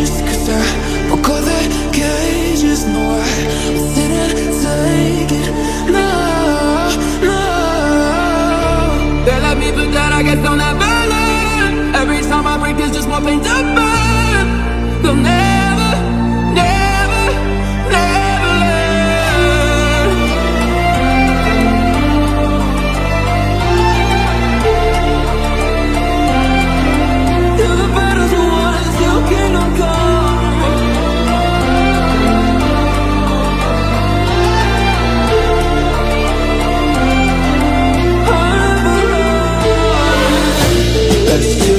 just cause I broke all the cages. No, I didn't take it. No, no. They let me put that, I guess they'll never learn. Every time I break, there's just more pain to burn. They'll never, never, never learn. Till the battles are won and still kingdom come. Let's